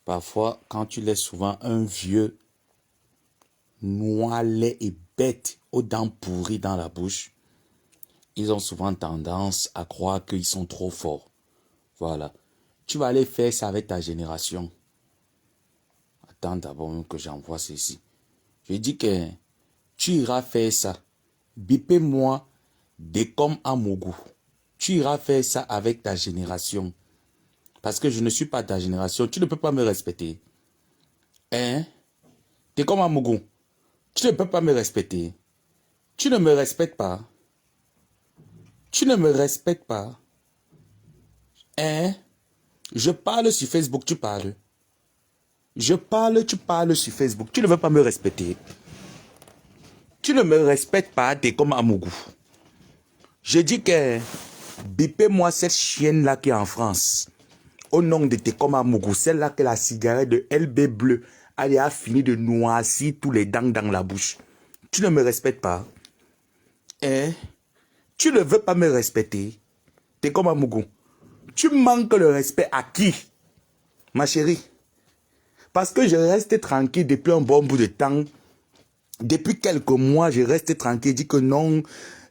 Parfois, quand tu laisses souvent un vieux noir, laid et bête aux dents pourries dans la bouche, ils ont souvent tendance à croire qu'ils sont trop forts. Voilà. Tu vas aller faire ça avec ta génération. Attends d'abord que j'envoie ceci. Je dis que tu iras faire ça. Bipez-moi des comme à Mougou. Tu iras faire ça avec ta génération. Parce que je ne suis pas ta génération. Tu ne peux pas me respecter. Hein? T'es comme à Mougou. Tu ne peux pas me respecter. Tu ne me respectes pas. Tu ne me respectes pas. Hein? Je parle sur Facebook, tu parles. Je parle, tu parles sur Facebook. Tu ne veux pas me respecter. Tu ne me respectes pas, t'es comme Amougou. Je dis que bipez-moi cette chienne-là qui est en France. Au nom de t'es comme Amougou. Celle-là que la cigarette de LB bleu a fini de noircir tous les dents dans la bouche. Tu ne me respectes pas. Hein? Tu ne veux pas me respecter. T'es comme Amougou. Tu manques le respect à qui? Ma chérie. Parce que je reste tranquille depuis un bon bout de temps. Depuis quelques mois, je reste tranquille. Je dis que non,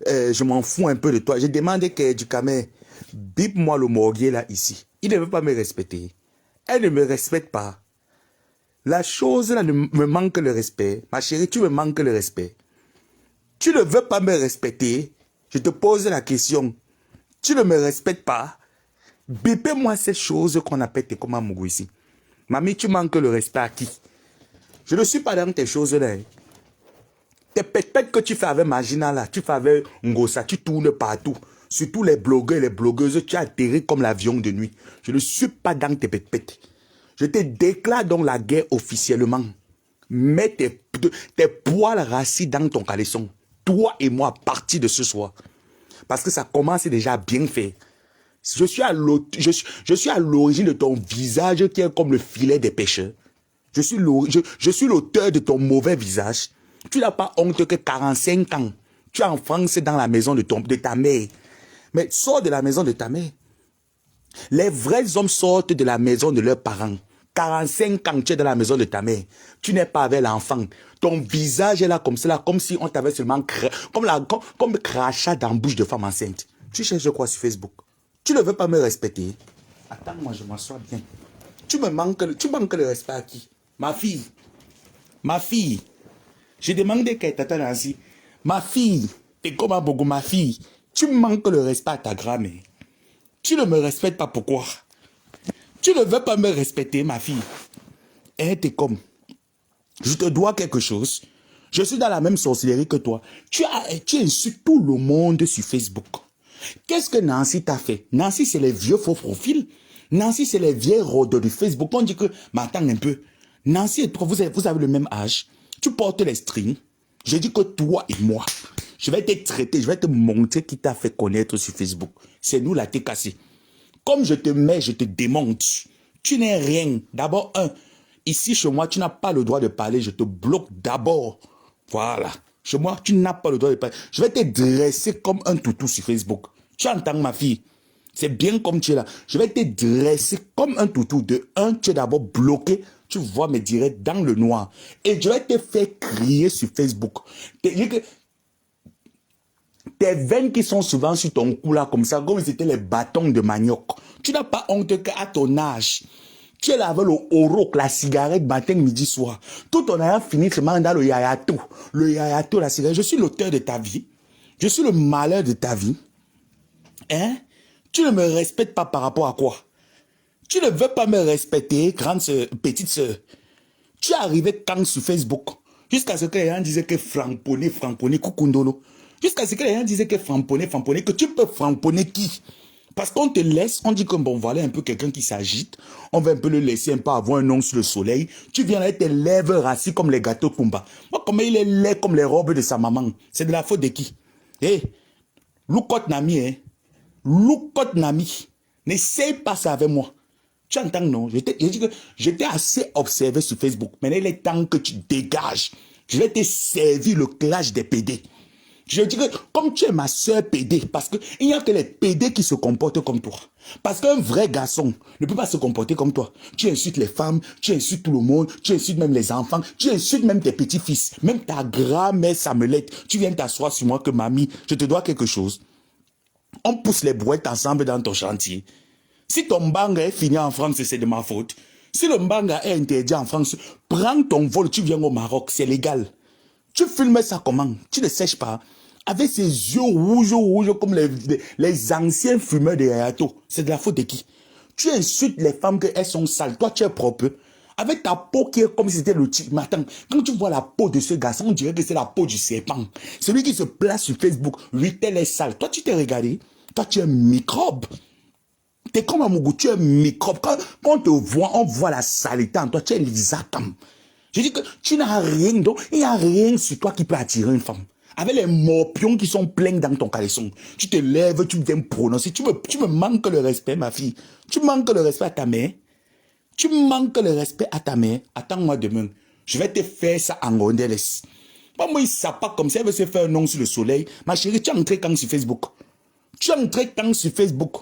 je m'en fous un peu de toi. J'ai demandé que du camé, bip-moi le morguier là, ici. Il ne veut pas me respecter. Elle ne me respecte pas. La chose là me manque le respect. Ma chérie, tu me manques le respect. Tu ne veux pas me respecter. Je te pose la question. Tu ne me respectes pas. Bipez-moi cette chose qu'on appelle tes comme Amougou ici. Mamie, tu manques le respect à qui? Je ne suis pas dans tes choses là. Tes pètes que tu fais avec Magina là, tu fais avec Ngosa, tu tournes partout. Surtout les blogueurs et les blogueuses, tu atterris comme l'avion de nuit. Je ne suis pas dans tes pètes. Je te déclare donc la guerre officiellement. Mets tes poils rassis dans ton caleçon. Toi et moi, à partir de ce soir. Parce que ça commence déjà bien fait. Je suis à l'origine de ton visage qui est comme le filet des pêcheurs. Je suis l'auteur de ton mauvais visage. Tu n'as pas honte que 45 ans. Tu es en France dans la maison de ta mère. Mais sors de la maison de ta mère. Les vrais hommes sortent de la maison de leurs parents. 45 ans, tu es dans la maison de ta mère. Tu n'es pas avec l'enfant. Ton visage est là comme cela, comme si on t'avait seulement comme crachat dans la bouche de femme enceinte. Tu cherches quoi sur Facebook? Tu ne veux pas me respecter. Attends, moi je m'assois bien. Tu manques le respect à qui? Ma fille. Ma fille. J'ai demandé qu'elle t'attende ainsi. Ma fille. T'es comme un bogo, ma fille. Tu manques le respect à ta grand-mère. Tu ne me respectes pas, pourquoi? Tu ne veux pas me respecter, ma fille. Eh, t'es comme. Je te dois quelque chose. Je suis dans la même sorcellerie que toi. Tu insultes tout le monde sur Facebook. Qu'est-ce que Nancy t'a fait? Nancy, c'est les vieux faux profils. Nancy, c'est les vieilles rôdes du Facebook. On dit que, mais attends un peu. Nancy et toi, vous avez le même âge. Tu portes les strings. Je dis que toi et moi, je vais te traiter, je vais te montrer qui t'a fait connaître sur Facebook. C'est nous la t'es cassé. Comme je te mets, je te démonte. Tu n'es rien. D'abord, ici chez moi, tu n'as pas le droit de parler. Je te bloque d'abord. Voilà. Chez moi, tu n'as pas le droit de parler. Je vais te dresser comme un toutou sur Facebook. Tu entends ma fille? C'est bien comme tu es là. Je vais te dresser comme un toutou. De un, tu es d'abord bloqué. Tu vois mes directs dans le noir. Et je vais te faire crier sur Facebook. Tes veines qui sont souvent sur ton cou là, comme ça, comme si c'était les bâtons de manioc. Tu n'as pas honte qu'à ton âge, tu es là avec le oro, la cigarette, matin, midi, soir. Tout ton a fini seulement dans le yayato. Le yayato, la cigarette. Je suis l'auteur de ta vie. Je suis le malheur de ta vie. Hein? Tu ne me respectes pas par rapport à quoi? Tu ne veux pas me respecter, grande soeur, petite soeur. Tu es arrivé quand sur Facebook? Jusqu'à ce que les gens disaient que framponner, kukundolo. Jusqu'à ce que les gens disaient que framponner, que tu peux framponner qui? Parce qu'on te laisse, on dit que bon, voilà un peu quelqu'un qui s'agite, on va un peu le laisser un peu avoir un nom sur le soleil. Tu viens avec tes lèvres rassis comme les gâteaux de Kumba. Moi, comment il est laid comme les robes de sa maman? C'est de la faute de qui? Eh, Loukot Nami, hein? Loukot Nami. N'essaye pas ça avec moi. Tu entends, non? J'étais assez observé sur Facebook. Maintenant, il est temps que tu dégages. Je vais te servir le clash des PD. Je dirais, comme tu es ma soeur PD, parce qu'il n'y a que les PD qui se comportent comme toi. Parce qu'un vrai garçon ne peut pas se comporter comme toi. Tu insultes les femmes, tu insultes tout le monde, tu insultes même les enfants, tu insultes même tes petits-fils, même ta grand-mère Samuelette. Tu viens t'asseoir sur moi que mamie, je te dois quelque chose. On pousse les brouettes ensemble dans ton chantier. Si ton mbanga est fini en France, c'est de ma faute. Si le mbanga est interdit en France, prends ton vol, tu viens au Maroc, c'est légal. Tu filmes ça comment? Tu ne sèches pas. Avec ses yeux rouges comme les anciens fumeurs de Hayato. C'est de la faute de qui? Tu insultes les femmes qu'elles sont sales. Toi, tu es propre. Avec ta peau qui est comme si c'était le type. Mais attends, quand tu vois la peau de ce garçon, on dirait que c'est la peau du serpent. Celui qui se place sur Facebook, lui, tel est sale. Toi, tu t'es regardé. Toi, tu es un microbe. T'es comme un mougou, tu es un microbe. Quand on te voit, on voit la saleté en toi. Tu es l'isakam. Je dis que tu n'as rien, donc il n'y a rien sur toi qui peut attirer une femme. Avec les morpions qui sont pleins dans ton caleçon, tu te lèves, tu viens prononcer, tu me manques le respect, ma fille. Tu manques le respect à ta mère. Tu manques le respect à ta mère. Attends-moi demain. Je vais te faire ça en rondelles. Moi, il ne sait pas comme ça, elle veut se faire un nom sur le soleil. Ma chérie, tu es entré quand sur Facebook? Tu es entré quand sur Facebook?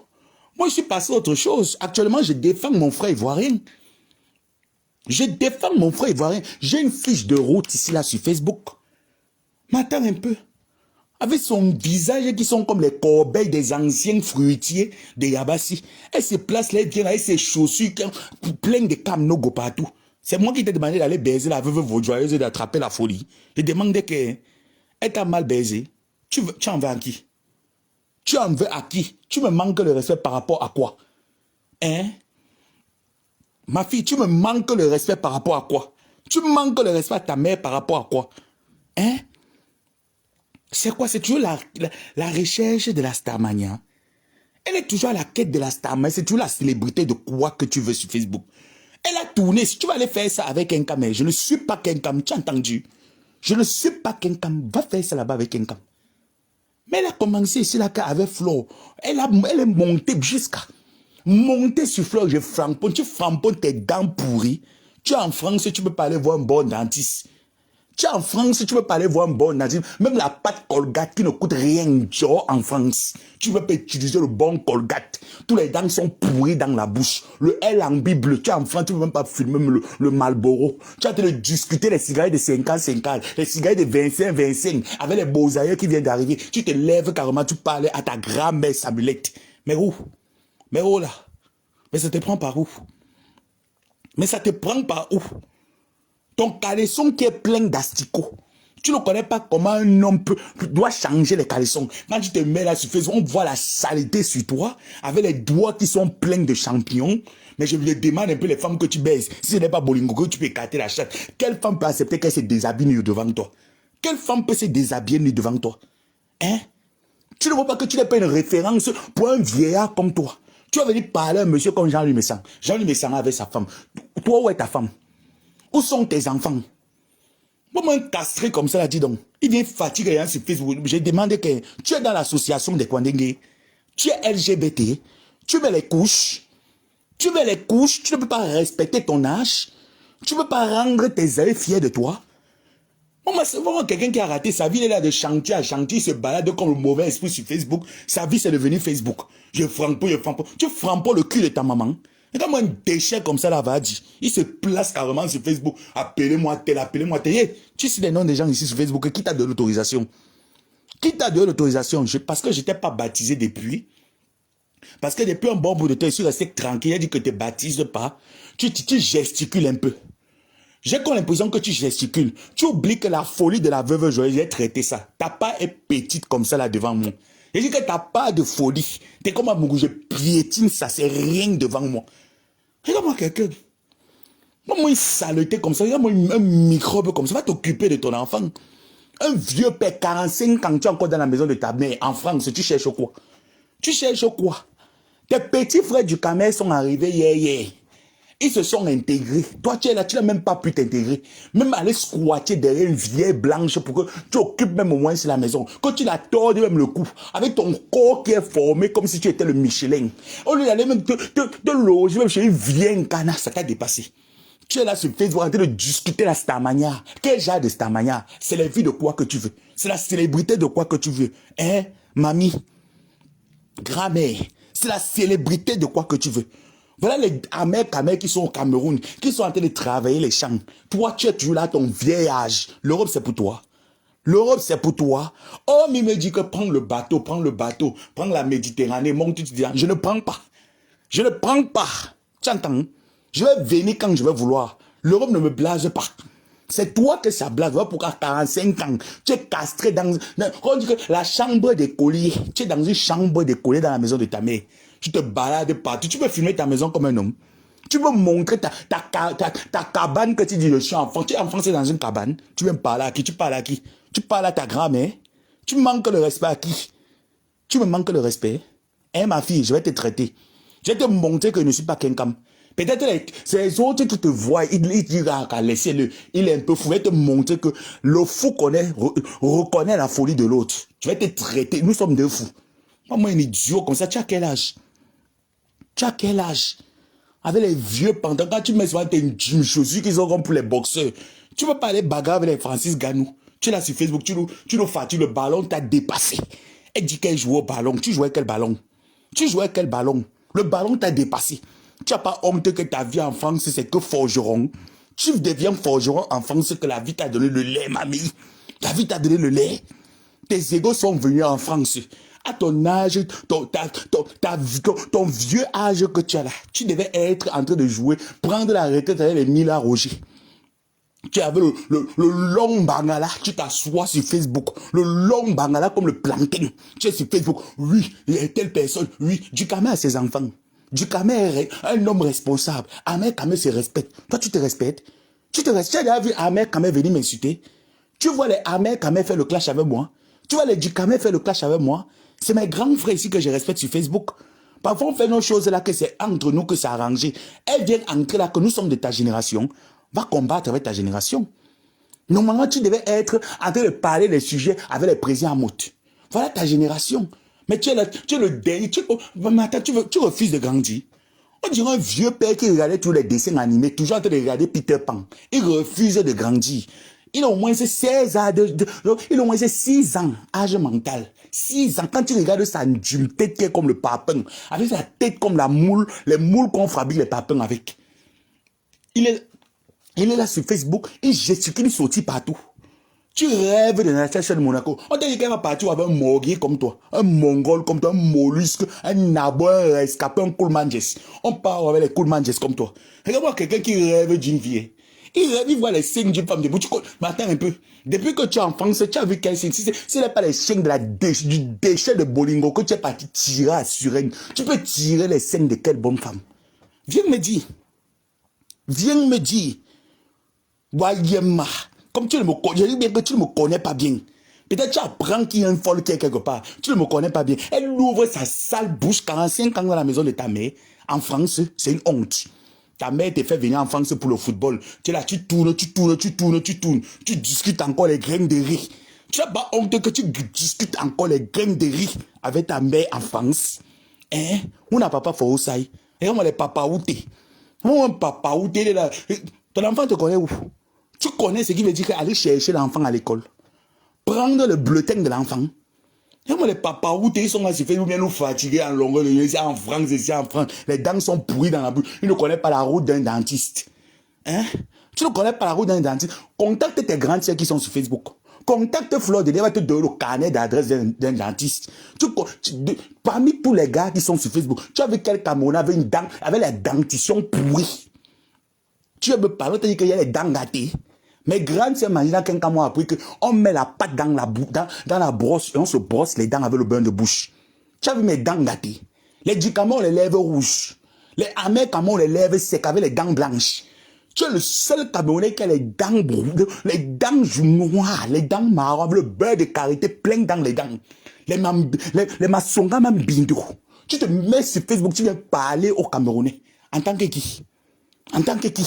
Moi, je suis passé à autre chose. Actuellement, je défends mon frère ivoirien. Je défends mon frère ivoirien. J'ai une fiche de route ici, là, sur Facebook. M'attends un peu. Avec son visage qui sont comme les corbeilles des anciens fruitiers de Yabassi. Elle se place là, elle vient avec ses chaussures pleines de camnogo partout. C'est moi qui t'ai demandé d'aller baiser la veuve vaudoyeuse et d'attraper la folie. Je demandais qu'elle t'a mal baisé. Tu en veux à qui? Tu en veux à qui? Tu me manques le respect par rapport à quoi? Hein? Ma fille, tu me manques le respect par rapport à quoi? Tu manques le respect à ta mère par rapport à quoi? Hein? C'est quoi? C'est toujours la recherche de la starmania. Elle est toujours à la quête de la starmania. C'est toujours la célébrité de quoi que tu veux sur Facebook. Elle a tourné. Si tu vas aller faire ça avec un cam, je ne suis pas qu'un cam. Tu as entendu? Je ne suis pas qu'un cam. Va faire ça là-bas avec un cam. Mais elle a commencé ici là avec Flo. Elle est montée jusqu'à... Monter sur Fleur, je framponne, tu framponnes tes dents pourries. Tu es en France, tu peux pas aller voir un bon dentiste. Tu es en France, tu peux pas aller voir un bon dentiste. Même la pâte Colgate qui ne coûte rien, genre en France. Tu peux pas utiliser le bon Colgate. Tous les dents sont pourries dans la bouche. Le L en Bible, tu es en France, tu peux même pas filmer le Marlboro. Tu as de discuter les cigarettes de 50-50, les cigarettes de 25-25, avec les beaux aïeux qui viennent d'arriver. Tu te lèves carrément, tu parles à ta grand-mère Samuelette. Mais où? Mais oh là, mais ça te prend par où? Mais ça te prend par où? Ton caleçon qui est plein d'asticots. Tu ne connais pas comment un homme doit changer les caleçons. Quand tu te mets là sur Facebook, on voit la saleté sur toi, avec les doigts qui sont pleins de champignons. Mais je me demande un peu les femmes que tu baises. Si ce n'est pas Bolingo, que tu peux écarter la chatte. Quelle femme peut accepter qu'elle se déshabille nu devant toi? Quelle femme peut se déshabiller nu devant toi? Hein? Tu ne vois pas que tu n'es pas une référence pour un vieillard comme toi. Tu vas venir parler à un monsieur comme Jean-Louis Messan. Jean-Louis Messan avec sa femme. Toi, où est ta femme? Où sont tes enfants? Moi, un castré comme ça, là, dis donc. Il vient fatiguer les gens sur Facebook. J'ai demandé que tu es dans l'association des Kwandengue. Tu es LGBT. Tu mets les couches. Tu mets les couches. Tu ne peux pas respecter ton âge. Tu ne peux pas rendre tes aïeux fiers de toi. Moi, c'est vraiment quelqu'un qui a raté sa vie. Il est là de chantier à chantier. Il se balade comme le mauvais esprit sur Facebook. Sa vie, c'est devenu Facebook. Je frampe. Tu frappes le cul de ta maman. Et comme un déchet comme ça, là, va dire. Il se place carrément sur Facebook. Appelez-moi tel, appelez-moi tel. Hey, tu sais les noms des gens ici sur Facebook. Qui t'a donné l'autorisation? Qui t'a donné l'autorisation? Parce que je n'étais pas baptisé depuis. Parce que depuis un bon bout de temps, je suis resté tranquille. Il a dit que tu ne baptises pas. Tu gesticules un peu. J'ai comme l'impression que tu gesticules. Tu oublies que la folie de la veuve joyeuse, j'ai traité ça. Ta part est petite comme ça là devant moi. J'ai dit que ta part de folie, t'es comme un mougou, je piétine ça, c'est rien devant moi. Regarde-moi quelqu'un. Moi, une saleté comme ça, regarde-moi un microbe comme ça, va t'occuper de ton enfant. Un vieux père, 45 ans, tu es encore dans la maison de ta mère, en France, tu cherches quoi? Tu cherches quoi? Tes petits frères du Cameroun sont arrivés hier. Ils se sont intégrés. Toi, tu es là, tu n'as même pas pu t'intégrer. Même aller squatter derrière une vieille blanche pour que tu occupes même au moins sur la maison. Quand tu la tordes même le cou, avec ton corps qui est formé comme si tu étais le Michelin. Au lieu d'aller même te loger même chez une vieille canard, ça t'a dépassé. Tu es là sur Facebook en train de discuter la Starmania. Quel genre de Starmania? C'est la vie de quoi que tu veux. C'est la célébrité de quoi que tu veux. Hein, mamie? Grand-mère? C'est la célébrité de quoi que tu veux. Voilà les Américains qui sont au Cameroun, qui sont en train de travailler les champs. Toi, tu es toujours là, ton vieil âge. L'Europe, c'est pour toi. L'Europe, c'est pour toi. Oh, mais il me dit que prends le bateau, prends la Méditerranée, monte, tu te dis, je ne prends pas. Je ne prends pas. Tu entends? Je vais venir quand je vais vouloir. L'Europe ne me blase pas. C'est toi que ça blase. Voilà pourquoi 45 ans, tu es castré on dit que la chambre des colliers. Tu es dans une chambre des colliers dans la maison de ta mère. Tu te balades partout. Tu peux filmer ta maison comme un homme. Tu peux montrer ta cabane que tu dis, je suis enfant. Tu es enfant, c'est dans une cabane. Tu viens parler à qui? Tu parles à qui? Tu parles à ta grand-mère. Tu manques le respect à qui? Tu me manques le respect. Hein, ma fille, je vais te traiter. Je vais te montrer que je ne suis pas quelqu'un. Peut-être c'est les autres qui te voient, ils disent, laissez-le, il est un peu fou. Je vais te montrer que le fou reconnaît la folie de l'autre. Je vais te traiter, nous sommes deux fous. Moi, un idiot comme ça, tu as quel âge? Tu as quel âge? Avec les vieux pendant quand tu mets souvent tes gym chaussures qu'ils auront pour les boxeurs. Tu ne peux pas aller bagarrer avec les Francis Ganou. Tu es là sur Facebook, tu nous fatigues, le ballon t'a dépassé. Elle dit qu'elle joue au ballon. Tu jouais quel ballon? Tu jouais quel ballon? Le ballon t'a dépassé. Tu n'as pas honte que ta vie en France, c'est que forgeron. Tu deviens forgeron en France que la vie t'a donné le lait, mamie. La vie t'a donné le lait. Tes égos sont venus en France. À ton âge, ton vieux âge que tu as là, tu devais être en train de jouer, prendre la retraite avec les Mila Roger. Tu avais le long bangala, tu t'assois sur Facebook. Le long bangala comme le plantain. Tu es sur Facebook. Oui, il y a telle personne. Oui, Dukamé a ses enfants. Dukamé est un homme responsable. Ahmed Kamé se respecte. Toi, tu te respectes. Tu as déjà vu Ahmed Kamé venir m'insulter? Tu vois les Ahmed Kamé faire le clash avec moi? Tu vois les Dukamé faire le clash avec moi? C'est mes grands frères ici que je respecte sur Facebook. Parfois, on fait nos choses là que c'est entre nous que c'est arrangé. Elles viennent entrer là que nous sommes de ta génération. Va combattre avec ta génération. Normalement, tu devais être en train de parler des sujets avec les présidents Mout. Voilà ta génération. Mais tu es le dernier. Tu refuses de grandir. On dirait un vieux père qui regardait tous les dessins animés, toujours en train de regarder Peter Pan. Il refuse de grandir. Il a au moins 16 ans, il a au moins 6 ans, âge mental. 6 ans. Quand tu regardes sa tête qui est comme le papin, avec sa tête comme la moule, les moules qu'on fabrique les papins avec. Il est là sur Facebook, il gesticule, il sortit partout. Tu rêves de la station de Monaco. On t'a dit qu'elle va partir avec un morguier comme toi, un mongol comme toi, un mollusque, un nabo, un rescapé, un coolmanges. On part avec les coolmanges comme toi. Regarde-moi quelqu'un qui rêve d'une vie. Il rêve, il voit les signes d'une femme debout. Mais attends un peu. Depuis que tu es en France, tu as vu quel signe? Si ce n'est pas les signes du déchet de Bolingo que tu es parti tirer à Suresnes, tu peux tirer les signes de quelle bonne femme? Viens me dire. Viens me dire. Wayema. Comme tu ne me connais, je dis bien que tu ne me connais pas bien. Peut-être tu apprends qu'il y a une folle qui est quelque part. Tu ne me connais pas bien. Elle ouvre sa sale bouche 45 ans dans la maison de ta mère. En France, c'est une honte. Ta mère te fait venir en France pour le football. Tu es là, tu tournes. Tu discutes encore les graines de riz. Tu n'as pas honte que tu discutes encore les graines de riz avec ta mère en France. Hein? On n'a pas fait ça. Et on les papa où t'es. Mon papa où t'es là. Ton enfant te connaît où? Tu connais ce qui veut dire aller chercher l'enfant à l'école. Prendre le bulletin de l'enfant. Et moi, les papas où ils sont là, ils bien nous fatiguer en longueur. Ici en France, ici en France. Les dents sont pourries dans la bouche. Ils ne connaissent pas la route d'un dentiste. Hein? Tu ne connais pas la route d'un dentiste. Contacte tes grands sœurs qui sont sur Facebook. Contacte Flore de va te donner le carnet d'adresse d'un dentiste. Parmi tous les gars qui sont sur Facebook, tu as vu quel Camerounais avait une dent, avec la dentition pourrie. Tu veux me parler, tu as dit qu'il y a les dents gâtées. Mes grandes sœurs m'ont quelqu'un m'a appris qu'on met la pâte dans la brosse et on se brosse les dents avec le bain de bouche. Tu as vu mes dents gâtées. Les Dukamé ont les lèvres rouges. Les Américains ont les lèvres secs avec les dents blanches. Tu es le seul Camerounais qui a les dents noires, les dents marron, avec le beurre de karité plein dans les dents. Les maçongas même bindo. Tu te mets sur Facebook, tu viens parler aux Camerounais. En tant que qui? En tant que qui?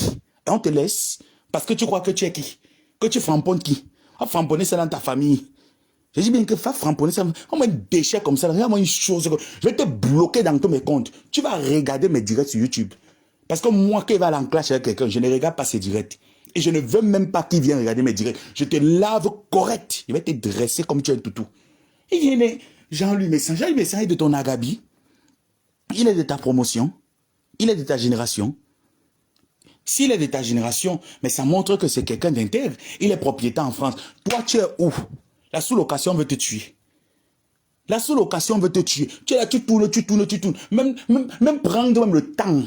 Et on te laisse. Parce que tu crois que tu es qui? Que tu framponnes qui? Va framponner ça dans ta famille. Je dis bien que va framponner ça. On met un déchet comme ça. Regarde-moi une chose. Je vais te bloquer dans tous mes comptes. Tu vas regarder mes directs sur YouTube. Parce que moi, quand il va à l'enclash avec quelqu'un, je ne regarde pas ses directs. Et je ne veux même pas qu'il vienne regarder mes directs. Je te lave correct. Il va te dresser comme tu es un toutou. Il vient, Jean-Louis Messin. Jean-Louis Messin est de ton agabi. Il est de ta promotion. Il est de ta génération. S'il est de ta génération, mais ça montre que c'est quelqu'un d'intègre. Il est propriétaire en France. Toi, tu es où? La sous-location veut te tuer. La sous-location veut te tuer. Tu es là, tu tournes. Même prendre le temps.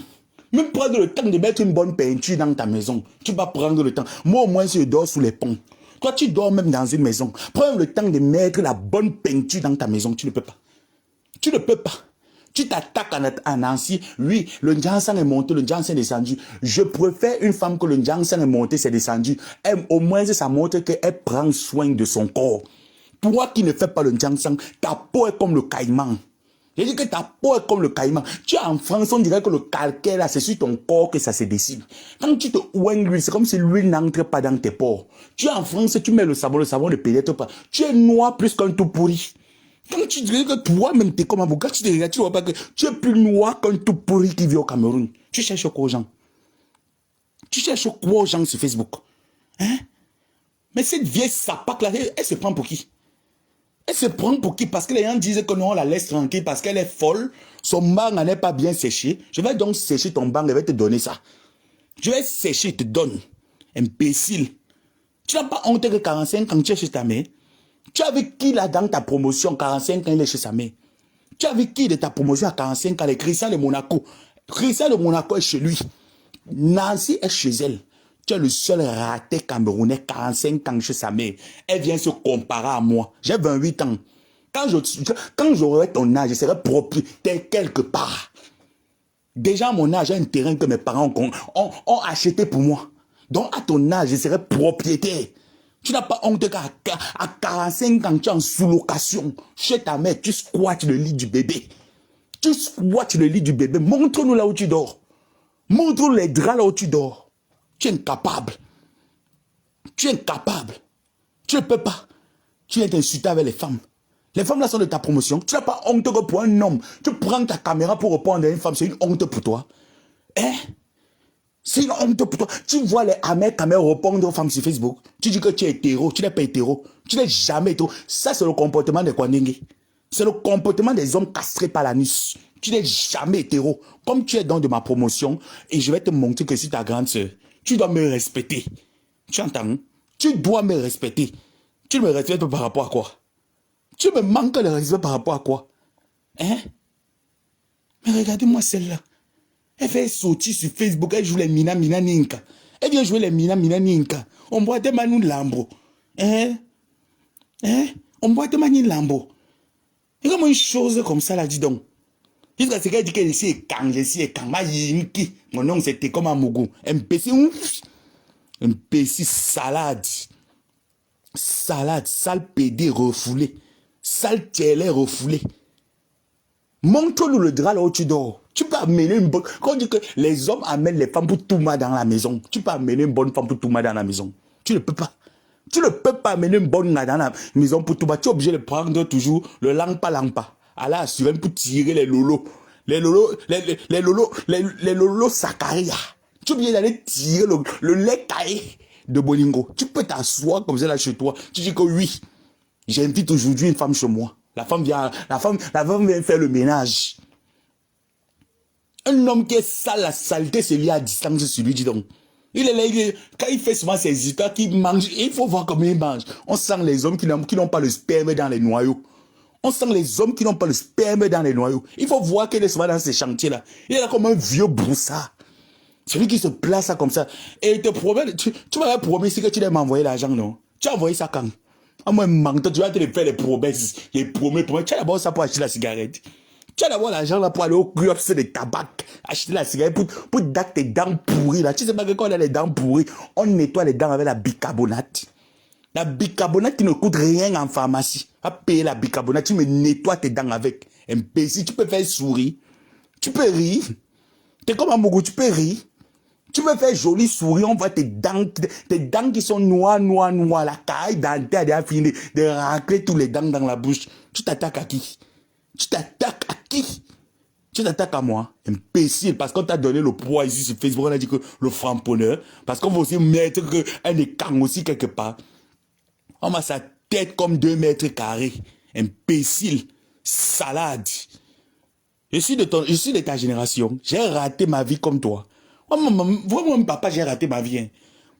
Même prendre le temps de mettre une bonne peinture dans ta maison. Tu vas prendre le temps. Moi, au moins, je dors sous les ponts. Toi, tu dors même dans une maison. Prends le temps de mettre la bonne peinture dans ta maison. Tu ne peux pas. Tu ne peux pas. Tu t'attaques à Nancy. Oui, le Ndjansan est monté, le Ndjansan est descendu. Je préfère une femme que le Ndjansan est monté, c'est descendu. Au moins, ça montre qu'elle prend soin de son corps. Toi qui ne fais pas le Ndjansan, ta peau est comme le caïman. J'ai dit que ta peau est comme le caïman. Tu es en France, on dirait que le calcaire, là, c'est sur ton corps que ça se dessine. Quand tu te ouènes l'huile, c'est comme si l'huile n'entre pas dans tes pores. Tu es en France, tu mets le savon ne pénètre pas. Tu es noir plus qu'un tout pourri. Quand tu dirais que toi-même, tu es comme un bouc, tu te regardes, tu ne vois pas que tu es plus noir qu'un tout pourri qui vit au Cameroun. Tu cherches quoi aux gens? Tu cherches quoi aux gens sur Facebook? Hein? Mais cette vieille sapaque-là, elle se prend pour qui? Elle se prend pour qui? Parce que les gens disent que non, on la laisse tranquille parce qu'elle est folle. Son banc n'en est pas bien séché. Je vais donc sécher ton banc, je vais te donner ça. Je vais sécher, te donne. Imbécile. Tu n'as pas honte que 45 ans tu es chez ta mère? Tu as vu qui là dans ta promotion, 45 ans il est chez sa mère? Tu as vu qui de ta promotion à 45 ans, les Christian de Monaco? Christian de Monaco est chez lui. Nancy est chez elle. Tu es le seul raté camerounais, 45 ans chez sa mère. Elle vient se comparer à moi. J'ai 28 ans. Quand j'aurai ton âge, je serai propriétaire quelque part. Déjà à mon âge, j'ai un terrain que mes parents ont acheté pour moi. Donc à ton âge, je serai propriétaire. Tu n'as pas honte qu'à 45 ans, tu es en sous-location. Chez ta mère, tu squattes le lit du bébé. Tu squattes le lit du bébé. Montre-nous là où tu dors. Montre-nous les draps là où tu dors. Tu es incapable. Tu es incapable. Tu ne peux pas. Tu viens t'insulter avec les femmes. Les femmes là sont de ta promotion. Tu n'as pas honte que pour un homme, tu prends ta caméra pour répondre à une femme. C'est une honte pour toi. Hein? C'est une honte pour toi. Tu vois les mecs répondre aux femmes sur Facebook. Tu dis que tu es hétéro. Tu n'es pas hétéro. Tu n'es jamais hétéro. Ça, c'est le comportement des Kwanenge. C'est le comportement des hommes castrés par l'anus. Tu n'es jamais hétéro. Comme tu es dans de ma promotion, et je vais te montrer que si ta grande sœur, tu dois me respecter. Tu entends? Tu dois me respecter. Tu me respectes par rapport à quoi? Tu me manques de respect par rapport à quoi? Hein? Mais regardez-moi celle-là. Elle fait sortir sur Facebook, elle joue les Mina Ninka. Elle vient jouer les Mina Ninka. On voit des manous lambo. Hein? Hein? On voit des manous lambo. Et comment une chose comme ça, là, dis donc. Jusqu'à ce qu'elle dit qu'elle est quand je suis quand ma yinki. Mon nom c'était comme un mougou. Imbécile. Imbécile salade. Salade, sale pédé refoulé. Sale télé refoulé. Montre-nous le drap là où tu dors. Tu peux amener une bonne... Quand on dit que les hommes amènent les femmes pour tout mal dans la maison, tu peux amener une bonne femme pour tout mal dans la maison. Tu ne peux pas. Tu ne peux pas amener une bonne dans la maison pour tout mal. Tu es obligé de prendre toujours le lampa. À la assurée pour tirer les lolos. Les lolos Sakaria. Tu es obligé d'aller tirer le lait caillé de Bolingo. Tu peux t'asseoir comme ça là chez toi. Tu dis que oui, j'invite aujourd'hui une femme chez moi. La femme vient faire le ménage. Un homme qui est sale, la saleté, c'est lié à distance sur lui, dis donc. Il est là, quand il fait souvent ses histoires, qu'il mange, il faut voir comment il mange. On sent les hommes qui n'ont pas le sperme dans les noyaux. On sent les hommes qui n'ont pas le sperme dans les noyaux. Il faut voir qu'il est souvent dans ces chantiers-là. Il est là comme un vieux broussard. Celui qui se place là comme ça. Et il te promet, tu m'avais promis que tu devais m'envoyer l'argent, non? Tu as envoyé ça quand? À moi, tu vas te faire les promesses. Les promesses. Tu as d'abord ça pour acheter la cigarette. Tu as d'abord l'argent là pour aller au kiosque de tabac, acheter la cigarette pour dater tes dents pourries là. Tu sais pas que quand on a les dents pourries, on nettoie les dents avec la bicarbonate. La bicarbonate qui ne coûte rien en pharmacie. À payer la bicarbonate, tu me nettoies tes dents avec. Imbécile, tu peux faire sourire. Tu peux rire. T'es comme un mougou, tu peux rire. Tu peux faire joli sourire, on voit tes dents qui sont noires, la caille dentaire a fini de racler tous les dents dans la bouche. Tu t'attaques à qui? Tu t'attaques à qui? Tu t'attaques à moi, imbécile, parce qu'on t'a donné le poids ici sur Facebook, on a dit que le framponneur, parce qu'on va aussi mettre un écart aussi quelque part. On a sa tête comme 2 mètres carrés. Imbécile, salade. Je suis de ta génération. J'ai raté ma vie comme toi. Moi, papa, j'ai raté ma vie. Hein.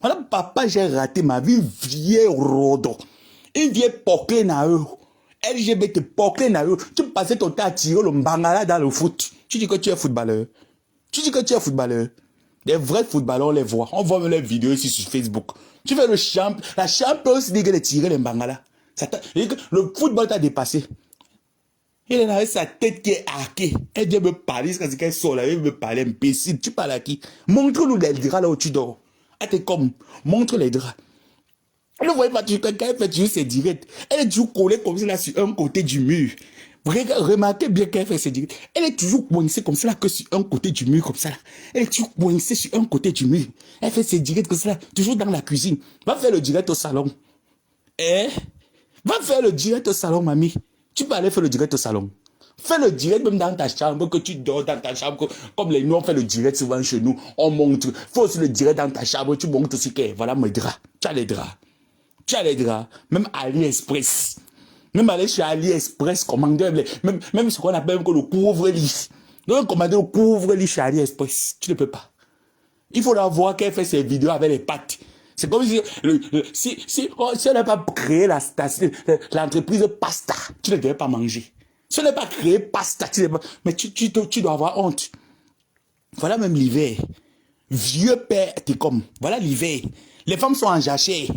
Voilà, papa, j'ai raté ma vie. Vieille rodo. Une vieille poquée na eux. LGBT poquée na eux. Tu passais ton temps à tirer le mbangala dans le foot. Tu dis que tu es footballeur. Tu dis que tu es footballeur. Les vrais footballeurs, on les voit. On voit même les vidéos ici sur Facebook. Tu fais la Champions League de tirer les mbangala. Le football t'a dépassé. Il est avec sa tête qui est hackée. Elle vient me parler, c'est qu'elle sort là, elle veut me parler, imbécile. Tu parles à qui? Montre-nous les draps là où tu dors. Elle te comme, montre les draps. Elle ne voyait pas, quand elle fait toujours ses directs, elle est toujours collée comme ça là sur un côté du mur. Remarquez bien qu'elle fait ses directs. Elle est toujours coincée comme ça là que sur un côté du mur comme ça là. Elle est toujours coincée sur un côté du mur. Elle fait ses directs comme ça là, toujours dans la cuisine. Va faire le direct au salon. Va faire le direct au salon, mamie. Tu peux aller faire le direct au salon. Fais le direct même dans ta chambre, que tu dors dans ta chambre. Comme les nous, on fait le direct souvent chez nous. On montre. Fais aussi le direct dans ta chambre. Tu montres aussi que voilà mes draps. Tu as les draps. Tu as les draps. Même AliExpress. Même aller chez AliExpress, commander même ce qu'on appelle le couvre-lit. Donc, commander le couvre-lit chez AliExpress. Tu ne peux pas. Il faudra voir qu'elle fait ses vidéos avec les pattes. C'est comme si elle n'a pas créé l'entreprise pasta, tu ne devais pas manger. Si elle n'a pas créé pasta, mais tu dois avoir honte. Voilà même l'hiver. Vieux père, t'es comme. Voilà l'hiver. Les femmes sont en jachère.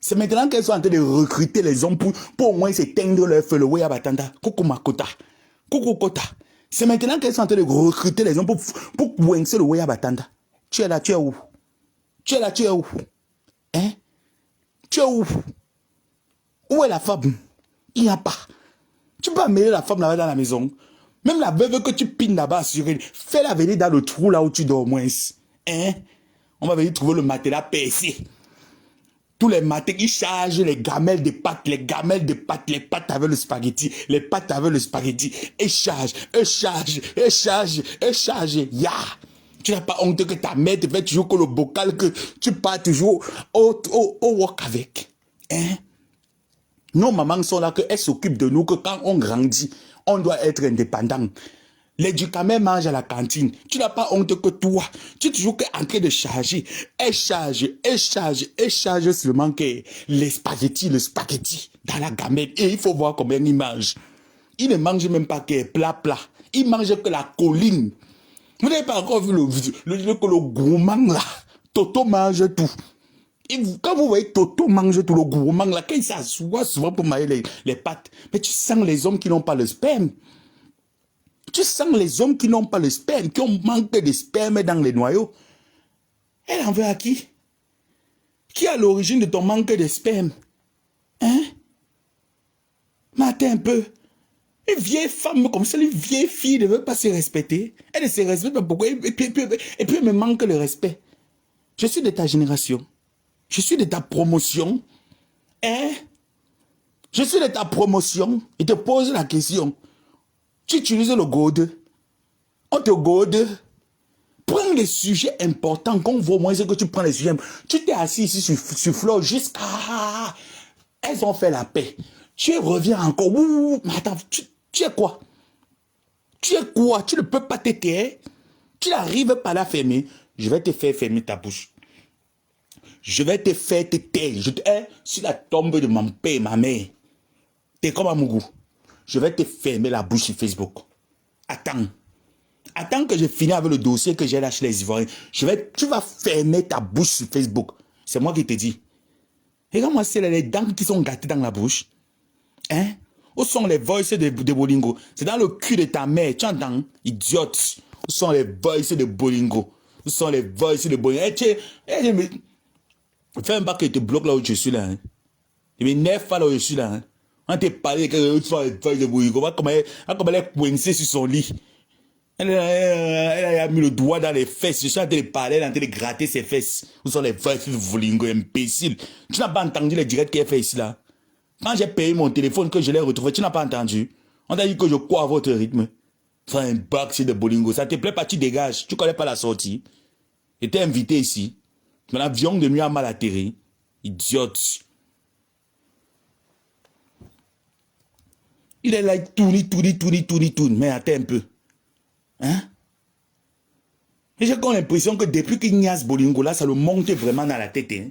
C'est maintenant qu'elles sont en train de recruter les hommes pour au moins s'éteindre leur feu, le Weya Batanda. Coucou Makota. Coucou Kota. C'est maintenant qu'elles sont en train de recruter les hommes pour coincer le Weya Batanda. Tu es là, tu es où? Tu es là, tu es où? Hein? Tu es où? Où est la femme? Il n'y a pas. Tu peux amener la femme là-bas dans la maison. Même la veuve que tu pines là-bas sur elle, fais-la venir dans le trou là où tu dors au moins. Hein? On va venir trouver le matelas percé. Tous les matins, ils chargent les gamelles de pâtes, les pâtes avec le spaghetti, les pâtes avec le spaghetti. Et charge. Ya! Tu n'as pas honte que ta mère te fait toujours que le bocal que tu pars toujours au wok avec. Hein? Nos mamans sont là qu'elles s'occupent de nous, que quand on grandit, on doit être indépendant. Les ducamets mangent à la cantine. Tu n'as pas honte que toi, tu es toujours en train de charger. Elle charge seulement que le spaghetti dans la gamelle. Et il faut voir combien ils mangent. Ils ne mangent même pas que plat. Ils mangent que la colline. Vous n'avez pas encore vu le gourmand là. Toto mange tout. Et quand vous voyez Toto mange tout, le gourmand là, quand il s'assoit souvent pour manger les pâtes, mais tu sens les hommes qui n'ont pas le sperme. Tu sens les hommes qui n'ont pas le sperme, qui ont manqué de sperme dans les noyaux. Elle en veut à qui? Qui est à l'origine de ton manque de sperme? Hein? Mais attends un peu. Une vieille femme comme ça, une vieille fille ne veut pas se respecter. Elle ne se respecte pas pourquoi. Et puis elle me manque le respect. Je suis de ta génération. Je suis de ta promotion. Hein? Je suis de ta promotion. Et te pose la question. Tu utilises le gode. On te gode. Prends les sujets importants qu'on voit moins que tu prends les sujets. Tu t'es assis ici sur Flo jusqu'à... Elles ont fait la paix. Tu reviens encore. Ouh, mais attends, tu es quoi? Tu es quoi? Tu ne peux pas te taire. Tu n'arrives pas à la fermer. Je vais te faire fermer ta bouche. Je vais te faire te taire. Je te hais sur la tombe de mon père et ma mère. T'es comme un mougou. Je vais te fermer la bouche sur Facebook. Attends. Attends que je finis avec le dossier que j'ai lâché les Ivoiriens. Tu vas fermer ta bouche sur Facebook. C'est moi qui te dis. Regarde-moi, c'est les dents qui sont gâtées dans la bouche. Hein? Où sont les voices de Bolingo? C'est dans le cul de ta mère. Tu entends? Idiote. Où sont les voices de Bolingo? Où sont les voices de Bolingo? Fais un bac et te bloque là où je suis là. Hein? Il m'énerve pas là où je suis là. Hein? On t'a parlé que les voices de Bolingo. Comment elle est coincée sur son lit. Elle a mis le doigt dans les fesses. Je suis en train de parler, elle est en train de gratter ses fesses. Où sont les voices de Bolingo, imbécile? Tu n'as pas entendu les directs qu'elle fait ici là? Quand j'ai payé mon téléphone, que je l'ai retrouvé, tu n'as pas entendu? On t'a dit que je crois à votre rythme. Faire un box de bolingo. Ça te plaît pas, tu dégages. Tu connais pas la sortie. J'étais invité ici. Mon avion de nuit a mal atterri. Idiote. Il est là, il tourne. Mais attends un peu. Hein? Et j'ai comme l'impression que depuis qu'il y a ce bolingo là, ça le monte vraiment dans la tête. Hein?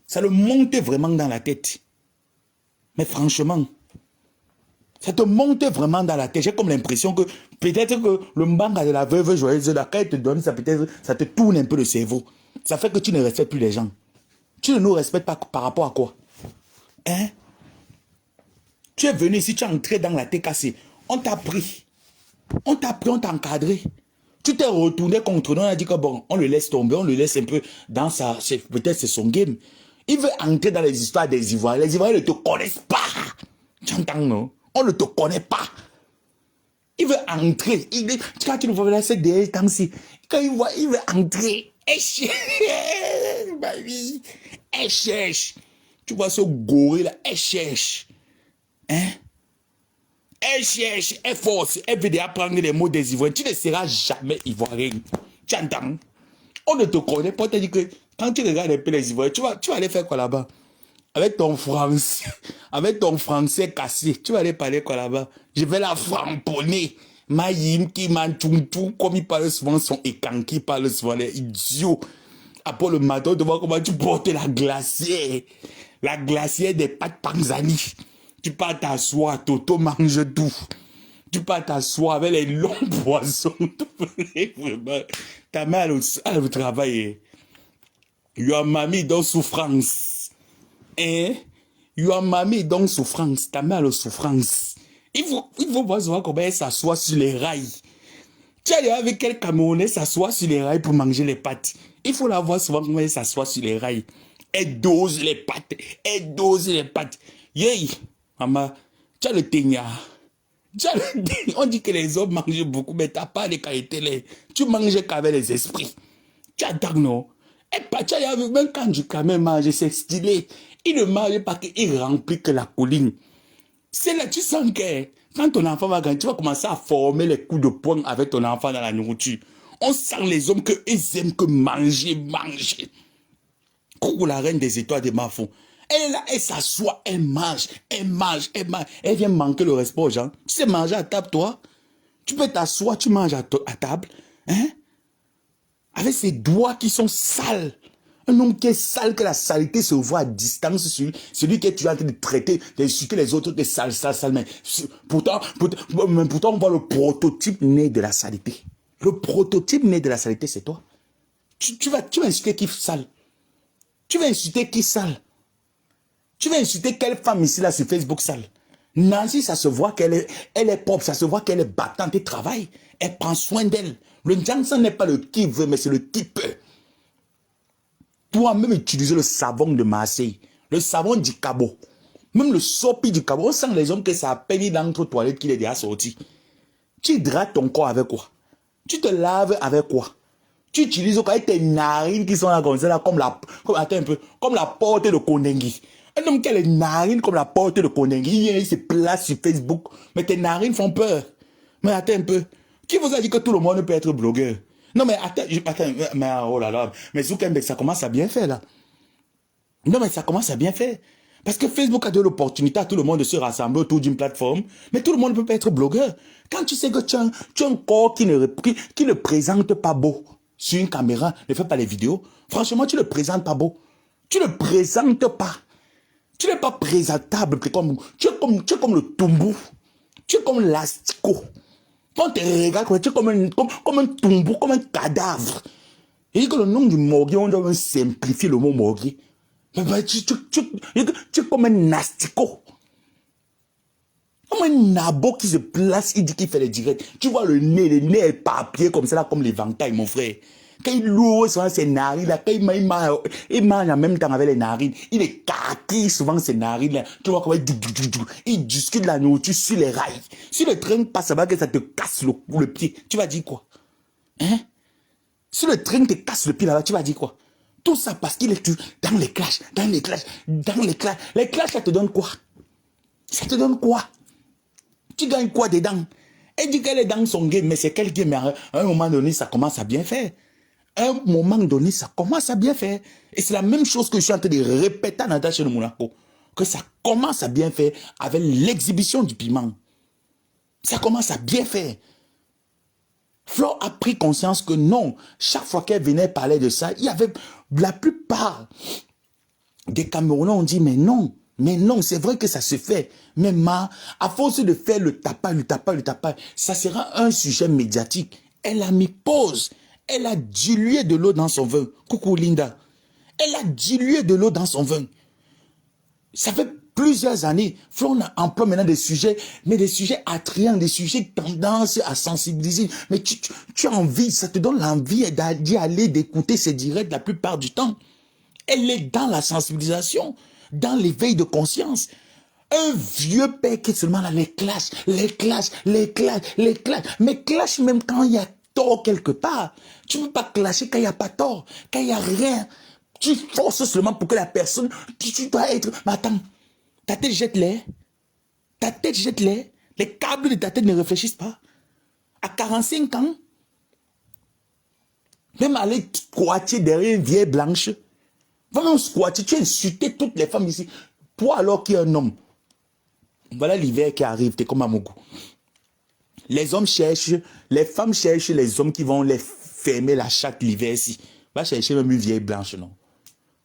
Ça le monte vraiment dans la tête. Mais franchement, ça te monte vraiment dans la tête. J'ai comme l'impression que peut-être que le manga de la veuve joyeuse, là, quand elle te donne ça, peut-être ça te tourne un peu le cerveau. Ça fait que tu ne respectes plus les gens. Tu ne nous respectes pas par rapport à quoi? Hein? Tu es venu ici, tu es entré dans la TKC. On t'a pris. On t'a pris, on t'a encadré. Tu t'es retourné contre nous, on a dit que bon, on le laisse tomber, on le laisse un peu dans sa... Peut-être c'est son game. Il veut entrer dans les histoires des Ivoiriens. Les Ivoiriens ne te connaissent pas. Tu entends, non? On ne te connaît pas. Il veut entrer. Quand tu le vois là, c'est des temps-ci. Quand il voit, il veut entrer. Elle cherche. Tu vois ce gorille là, elle cherche. Hein? Elle cherche, elle force, elle veut apprendre les mots des Ivoiriens. Tu ne seras jamais Ivoirien. Tu entends? On ne te connaît pas. On te dit que quand tu regardes un peu les Ivoiriens, tu vas aller faire quoi là-bas? Avec ton français cassé, tu vas aller parler quoi là-bas? Je vais la framponner. Maïm qui manchunchou, comme il parle souvent son écanqui, parle souvent les idiots. Après le matin, de voir comment tu portes la glacière. La glacière des pâtes Panzani. Tu pars t'asseoir, Toto mange tout. Tu pars t'asseoir avec les longs poissons. Ta mère, elle travaille. Your mamie dans souffrance. Hein? Your mamie dans souffrance. Ta mère, souffrance. Il faut voir comment elle s'assoit sur les rails. Tu es avec quel Camerounais s'assoit sur les rails pour manger les pâtes. Il faut la voir souvent comment elle s'assoit sur les rails. Elle dose les pâtes. Elle dose les pâtes. Yey, maman, tu as le teignard. On dit que les hommes mangent beaucoup, mais tu n'as pas les qualités. Tu manges qu'avec les esprits. Tu attends, non? Et pas, tu as même quand du camel mange, c'est stylé. Il ne mange pas qu'il remplit que la colline. C'est là, tu sens que quand ton enfant va grandir, tu vas commencer à former les coups de poing avec ton enfant dans la nourriture. On sent les hommes qu'ils aiment que manger. Coucou la reine des étoiles des Mafons. Elle est là, elle s'assoit, elle mange. Elle vient manquer le respect aux gens. Tu sais manger à table, toi? Tu peux t'asseoir, tu manges à table. Hein? Avec ses doigts qui sont sales. Un homme qui est sale, que la saleté se voit à distance sur lui. Celui que tu es en train de traiter, d'insulter les autres, que sale. Mais pourtant, on voit le prototype né de la saleté. Le prototype né de la saleté, c'est toi. Tu vas insulter qui sale? Tu vas insulter qui sale? Tu vas insulter quelle femme ici, là, sur Facebook sale? Nancy, ça se voit qu'elle est propre, ça se voit qu'elle est battante, elle travaille. Elle prend soin d'elle. Le Johnson n'est pas le qui veut, mais c'est le qui peut. Toi-même, utiliser le savon de Marseille, le savon du Cabo, même le sopi du Cabo, on sent les hommes que ça a peine dans notre toilette qu'il est déjà sorti. Tu hydrates ton corps avec quoi? Tu te laves avec quoi? Tu utilises quoi avec tes narines qui sont là comme ça, là, attends un peu, comme la porte de Kondengi. Un homme qui a les narines comme la porte de Kondengi, il se place sur Facebook, mais tes narines font peur. Mais attends un peu, qui vous a dit que tout le monde peut être blogueur? Non mais attends, mais oh là là, mais Zuckerberg, ça commence à bien faire là. Non mais ça commence à bien faire. Parce que Facebook a donné l'opportunité à tout le monde de se rassembler autour d'une plateforme, mais tout le monde ne peut pas être blogueur. Quand tu sais que tu as un corps qui ne présente pas beau sur une caméra, ne fais pas les vidéos, franchement tu ne le présentes pas beau. Tu ne le présentes pas. Tu n'es pas présentable. Tu es comme le tombou. Tu es comme l'astico. Quand tu regardes, tu es comme un tombeau, comme un cadavre. Et que le nom du morgue, on doit simplifier le mot morgue. Tu es comme un astico. Comme un nabo qui se place, il dit qu'il fait les directs. Tu vois le nez est papier comme ça, là, comme l'éventail, mon frère. Quand il loue souvent ses narines, là, quand il mange en même temps avec les narines, il est kaki souvent ses narines, là. Tu vois comment il discute la nourriture sur les rails. Si le train passe là-bas, que ça te casse le pied, tu vas dire quoi? Hein? Si le train te casse le pied là-bas, tu vas dire quoi? Tout ça parce qu'il est dans les clashs. Les clashs, ça te donne quoi? Ça te donne quoi? Tu gagnes quoi dedans? Elle dit qu'elle est dans son game, mais c'est quel game? À un moment donné, ça commence à bien faire. À un moment donné, ça commence à bien faire. Et c'est la même chose que je suis en train de répéter à Natacha de Monaco. Que ça commence à bien faire avec l'exhibition du piment. Ça commence à bien faire. Flo a pris conscience que non, chaque fois qu'elle venait parler de ça, il y avait la plupart des Camerounais ont dit mais non, c'est vrai que ça se fait. Mais à force de faire le tapage, ça sera un sujet médiatique. Elle a mis pause. Elle a dilué de l'eau dans son vin. Coucou Linda. Elle a dilué de l'eau dans son vin. Ça fait plusieurs années. Flo emploie maintenant des sujets, mais des sujets attrayants, des sujets tendance à sensibiliser. Mais tu as envie, ça te donne l'envie d'y aller, d'écouter ces directs la plupart du temps. Elle est dans la sensibilisation, dans l'éveil de conscience. Un vieux père qui est seulement là, les clashs. Mais clash même quand il y a tort quelque part. Tu ne peux pas clasher quand il n'y a pas tort, quand il n'y a rien. Tu forces seulement pour que la personne, tu dois être... Mais attends, ta tête jette l'air. Ta tête jette l'air. Les câbles de ta tête ne réfléchissent pas. À 45 ans, même aller squatter derrière une vieille blanche, va même squatter, tu as insulté toutes les femmes ici. Toi alors qui es un homme, voilà l'hiver qui arrive, t'es comme Amougou. Les hommes cherchent, les femmes cherchent les hommes qui vont les fermer la chatte l'hiver ici. Va chercher même une vieille blanche, non.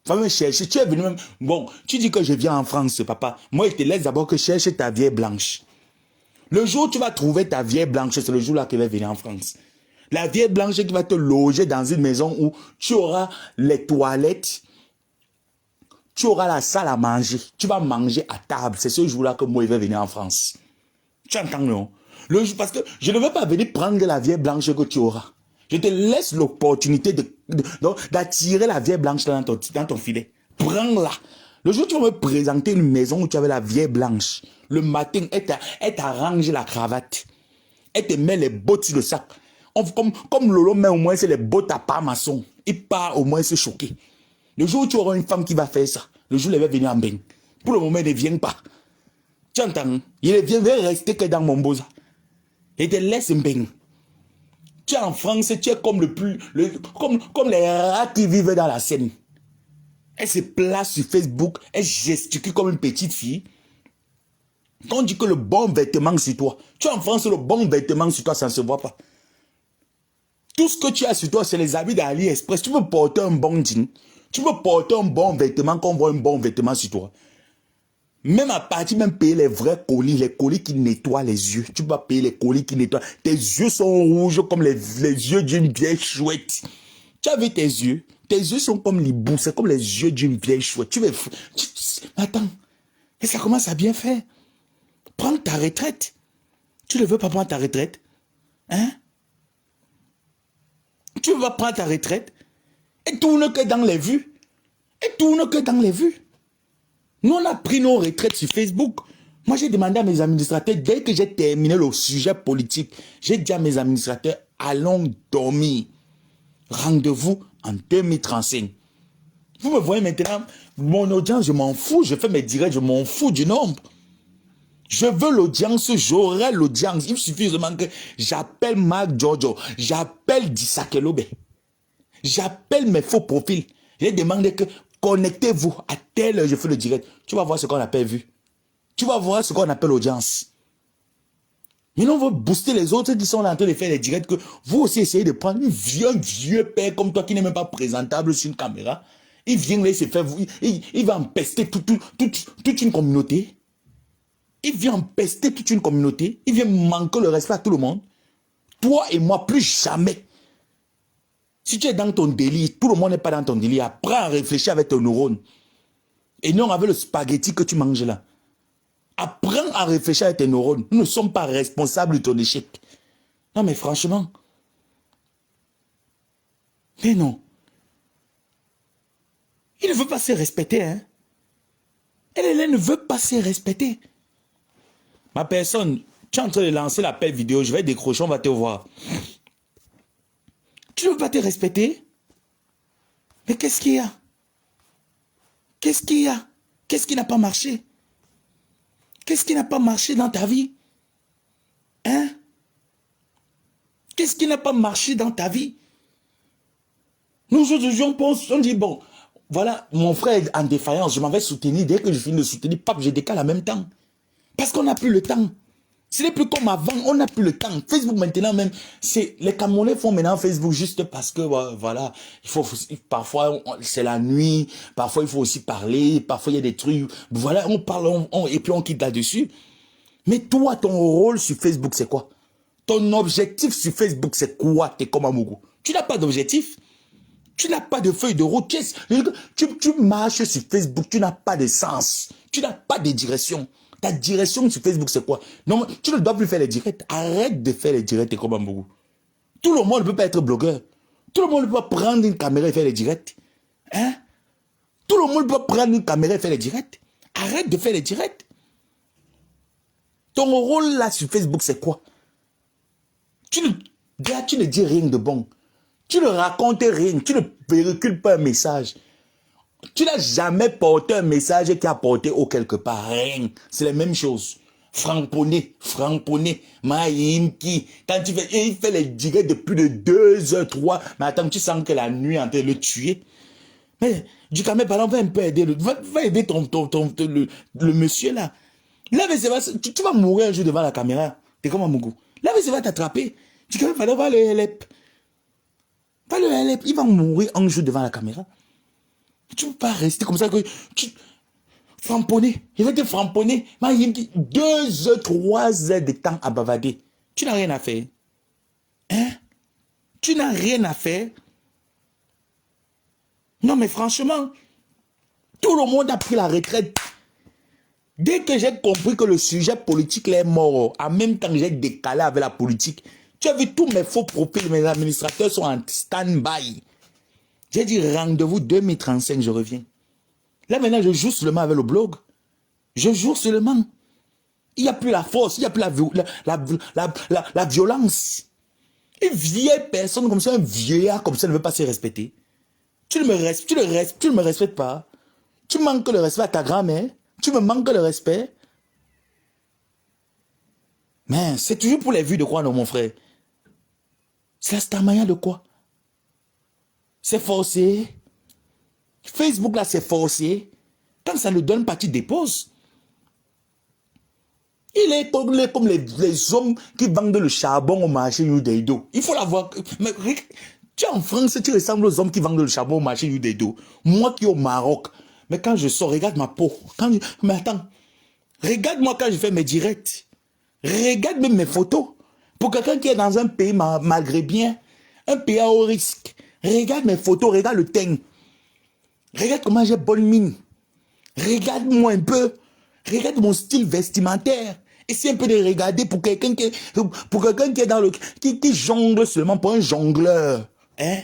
Va me chercher, tu es venu même... Bon, tu dis que je viens en France, papa. Moi, je te laisse d'abord que cherche ta vieille blanche. Le jour où tu vas trouver ta vieille blanche, c'est le jour-là qu'elle va venir en France. La vieille blanche qui va te loger dans une maison où tu auras les toilettes, tu auras la salle à manger. Tu vas manger à table. C'est ce jour-là que moi, il va venir en France. Tu entends, non? Parce que je ne veux pas venir prendre la vieille blanche que tu auras. Je te laisse l'opportunité d'attirer la vieille blanche dans ton filet. Prends-la. Le jour où tu vas me présenter une maison où tu avais la vieille blanche, le matin, elle t'arrange la cravate. Elle te met les bottes sur le sac. Comme Lolo met au moins c'est les bottes à pas maçon. Il part au moins se choquer. Le jour où tu auras une femme qui va faire ça, le jour où elle va venir en bain. Pour le moment, elle ne vient pas. Tu entends? Il va rester que dans mon boza. Et te laisse un bain. Tu es en France, tu es comme comme les rats qui vivent dans la Seine. Elle se place sur Facebook, elle gesticule comme une petite fille. Quand on dit que le bon vêtement sur toi, tu es en France, le bon vêtement sur toi, ça ne se voit pas. Tout ce que tu as sur toi, c'est les habits d'AliExpress. Tu peux porter un bon jean. Tu peux porter un bon vêtement quand on voit un bon vêtement sur toi. Même à partir, même payer les vrais colis, les colis qui nettoient les yeux. Tu peux pas payer les colis qui nettoient. Tes yeux sont rouges comme les yeux d'une vieille chouette. Tu as vu tes yeux? Tes yeux sont comme les bouts, c'est comme les yeux d'une vieille chouette. Attends, et ça commence à bien faire. Prends ta retraite. Tu ne veux pas prendre ta retraite? Hein? Tu vas prendre ta retraite et tourne que dans les vues. Et tourne que dans les vues. Nous, on a pris nos retraites sur Facebook. Moi, j'ai demandé à mes administrateurs, dès que j'ai terminé le sujet politique, j'ai dit à mes administrateurs, allons dormir. Rendez-vous en 2035. Vous me voyez maintenant, mon audience, je m'en fous. Je fais mes directs, je m'en fous du nombre. Je veux l'audience, j'aurai l'audience. Il suffit seulement que j'appelle Marc Giorgio, j'appelle Dissakelobe, j'appelle mes faux profils. J'ai demandé que connectez-vous à telle heure, je fais le direct. Tu vas voir ce qu'on appelle vue. Tu vas voir ce qu'on appelle audience. Maintenant, on va booster les autres qui sont là en train de faire les directs, que vous aussi essayez de prendre un vieux père comme toi qui n'est même pas présentable sur une caméra. Il vient là, il se fait, il va empester toute une communauté. Il vient empester toute une communauté. Il vient manquer le respect à tout le monde. Toi et moi, plus jamais. Si tu es dans ton délire, tout le monde n'est pas dans ton délire. Apprends à réfléchir avec tes neurones. Et non avec le spaghetti que tu manges là. Apprends à réfléchir avec tes neurones. Nous ne sommes pas responsables de ton échec. Non mais franchement. Mais non. Il ne veut pas se respecter. Hein? Elle ne veut pas se respecter. Ma personne, tu es en train de lancer l'appel vidéo. Je vais décrocher, on va te voir. Tu ne veux pas te respecter? Mais qu'est-ce qu'il y a? Qu'est-ce qu'il y a? Qu'est-ce qui n'a pas marché? Qu'est-ce qui n'a pas marché dans ta vie? Hein? Qu'est-ce qui n'a pas marché dans ta vie? Nous aujourd'hui, on dit, bon, voilà, mon frère est en défaillance, je m'en vais soutenir. Dès que je finis de soutenir, pap, je décale en même temps. Parce qu'on n'a plus le temps. Ce n'est plus comme avant, on n'a plus le temps. Facebook maintenant même, les Camerounais font maintenant Facebook juste parce que, voilà, parfois c'est la nuit, parfois il faut aussi parler, parfois il y a des trucs, voilà, on parle, et puis on quitte là-dessus. Mais toi, ton rôle sur Facebook, c'est quoi? Ton objectif sur Facebook, c'est quoi? T'es comme Amougou. Tu n'as pas d'objectif. Tu n'as pas de feuille de route. Tu marches sur Facebook, tu n'as pas de sens. Tu n'as pas de direction. Ta direction sur Facebook, c'est quoi? Non, tu ne dois plus faire les directs. Arrête de faire les directs, t'es comme Amougou. Tout le monde ne peut pas être blogueur. Tout le monde ne peut pas prendre une caméra et faire les directs. Hein? Tout le monde ne peut pas prendre une caméra et faire les directs. Arrête de faire les directs. Ton rôle là sur Facebook, c'est quoi? Tu ne dis rien de bon. Tu ne racontes rien. Tu ne véhicules pas un message. Tu n'as jamais porté un message qui a porté au quelque part. Rien. C'est la même chose. Franponné, Maïmki. Quand il fait les directs de plus de 2 heures, 3. Mais attends, tu sens que la nuit est en train de le tuer. Mais du coup, par exemple, va un peu aider. Va aider le monsieur là. Là, tu vas mourir un jour devant la caméra. T'es comme un mougou. Là, il va t'attraper. Tu vas le LEP. Va le LEP. Il va mourir un jour devant la caméra. Tu ne peux pas rester comme ça que tu framponner. Il va te framponner. 2 heures, 3 heures de temps à bavader. Tu n'as rien à faire. Hein? Tu n'as rien à faire. Non, mais franchement, tout le monde a pris la retraite. Dès que j'ai compris que le sujet politique est mort, en même temps que j'ai décalé avec la politique, tu as vu tous mes faux profils, mes administrateurs sont en stand-by. J'ai dit rendez-vous 2035, je reviens. Là maintenant, je joue seulement avec le blog. Je joue seulement. Il n'y a plus la force, il n'y a plus la violence. Une vieille personne comme ça, un vieillard comme ça ne veut pas se respecter. Tu ne me respectes pas. Tu manques le respect à ta grand-mère. Tu me manques le respect. Mais c'est toujours pour les vues de quoi, non, mon frère? C'est la starmania de quoi? C'est forcé. Facebook, là, c'est forcé. Quand ça ne donne pas, tu déposes. Il est comme les hommes qui vendent le charbon au marché Udeido. Il faut l'avoir. Mais tu es en France, tu ressembles aux hommes qui vendent le charbon au marché Udeido. Moi qui suis au Maroc. Mais quand je sors, regarde ma peau. Mais attends. Regarde-moi quand je fais mes directs. Regarde même mes photos. Pour quelqu'un qui est dans un pays maghrébien, un pays à haut risque. Regarde mes photos, regarde le teint. Regarde comment j'ai bonne mine. Regarde-moi un peu. Regarde mon style vestimentaire. Essaye un peu de regarder pour quelqu'un qui est dans le... Qui jongle seulement pour un jongleur. Hein?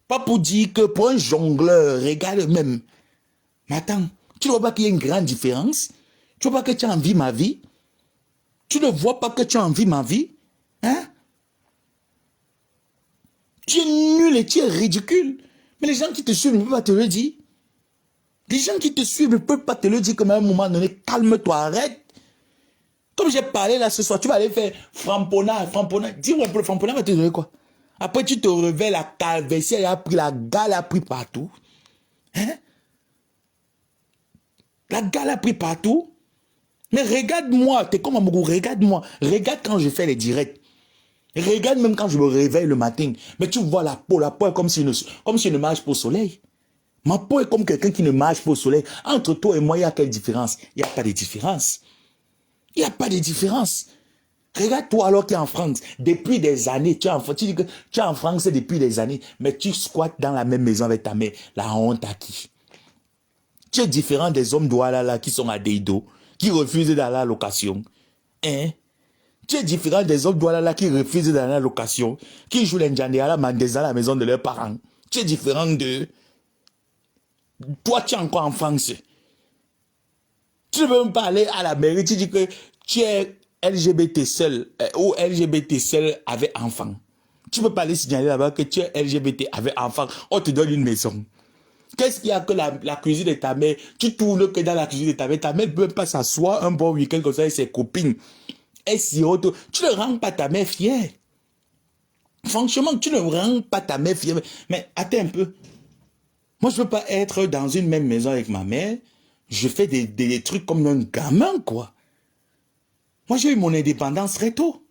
Pas pour dire que pour un jongleur, regarde même. Mais attends, tu ne vois pas qu'il y a une grande différence? Tu ne vois pas que tu as envie de ma vie? Tu ne vois pas que tu as envie de ma vie? Hein? Tu es nul et tu es ridicule. Mais les gens qui te suivent ne peuvent pas te le dire. Les gens qui te suivent ne peuvent pas te le dire comme à un moment donné, calme-toi, arrête. Comme j'ai parlé là ce soir, tu vas aller faire framponnard. Dis-moi un peu, le framponnard va te donner quoi? Après tu te réveilles, la calvessière a pris, la gale a pris partout. Hein? La gale a pris partout. Mais regarde-moi, t'es comme un mougou, regarde-moi. Regarde quand je fais les directs. Regarde même quand je me réveille le matin. Mais tu vois la peau est comme si je ne marche pas au soleil. Ma peau est comme quelqu'un qui ne marche pas au soleil. Entre toi et moi, il y a quelle différence? Il n'y a pas de différence. Il n'y a pas de différence. Regarde-toi alors tu es en France. Depuis des années, tu dis que tu es en France depuis des années, mais tu squattes dans la même maison avec ta mère. La honte à qui? Tu es différent des hommes d'Oualala qui sont à Deido, qui refusent d'aller à la location. Hein? Tu es différent des hommes d'Oualala qui refusent d'aller à la location, qui jouent l'Indjandé à la Mandesa à la maison de leurs parents. Tu es différent d'eux. Toi, tu es encore en France. Tu ne veux même pas aller à la mairie, tu dis que tu es LGBT seul ou LGBT seul avec enfant. Tu ne peux pas aller signaler là-bas que tu es LGBT avec enfant. On te donne une maison. Qu'est-ce qu'il y a que la cuisine de ta mère? Tu tournes que dans la cuisine de ta mère ne peut pas s'asseoir un bon week-end comme ça avec ses copines. Et si tu ne rends pas ta mère fière. Franchement, tu ne rends pas ta mère fière. Mais attends un peu. Moi, je ne veux pas être dans une même maison avec ma mère. Je fais des trucs comme un gamin, quoi. Moi, j'ai eu mon indépendance très tôt.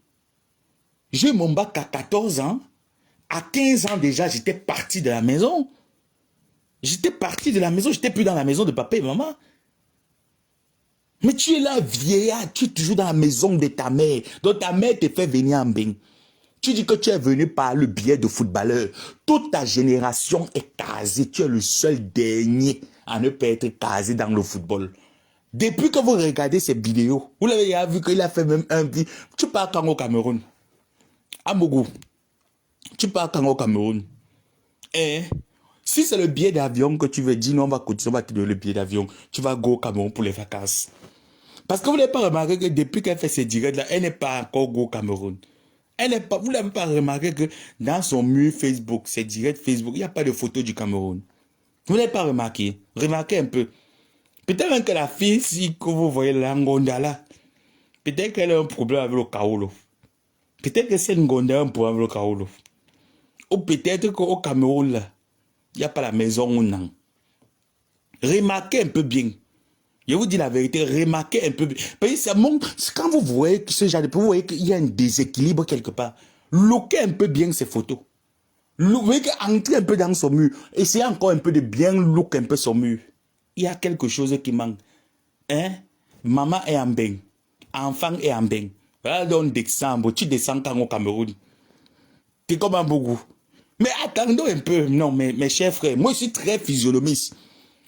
J'ai eu mon bac à 14 ans. À 15 ans déjà, j'étais parti de la maison. J'étais parti de la maison. J'étais plus dans la maison de papa et maman. Mais tu es là, vieillard. Tu es toujours dans la maison de ta mère. Donc, ta mère te fait venir en bain. Tu dis que tu es venu par le biais de footballeur. Toute ta génération est casée. Tu es le seul dernier à ne pas être casé dans le football. Depuis que vous regardez ces vidéos, vous l'avez vu qu'il a fait même un petit... Tu pars quand au Cameroun? À Mougou. Tu pars quand au Cameroun? Eh? Si c'est le billet d'avion que tu veux dire, non, on va continuer, on va te donner le billet d'avion. Tu vas go au Cameroun pour les vacances. Parce que vous n'avez pas remarqué que depuis qu'elle fait ces directs-là, elle n'est pas encore go au Cameroun. Elle n'est pas, vous n'avez pas remarqué que dans son mur Facebook, ses directs Facebook, il n'y a pas de photo du Cameroun. Vous n'avez pas remarqué? Remarquez un peu. Peut-être même que la fille, si que vous voyez la Ngonda là, peut-être qu'elle a un problème avec le Kaolo. Peut-être que c'est Ngonda un problème avec le Kaolo. Ou peut-être qu'au Cameroun là, il n'y a pas la maison où non. Remarquez un peu bien. Je vous dis la vérité, remarquez un peu bien. Parce que ça montre, quand vous voyez que ce genre de... Vous voyez qu'il y a un déséquilibre quelque part. Lookez un peu bien ces photos. Vous voyez qu'entrer un peu dans son mur. Essayez encore un peu de bien look un peu son mur. Il y a quelque chose qui manque. Hein? Maman est en bain. Enfant est en bain. Voilà donc décembre. Tu descends quand au Cameroun. C'est comme un beaucoup. Mais attendons un peu. Non, mais mes chers frères, moi je suis très physionomiste.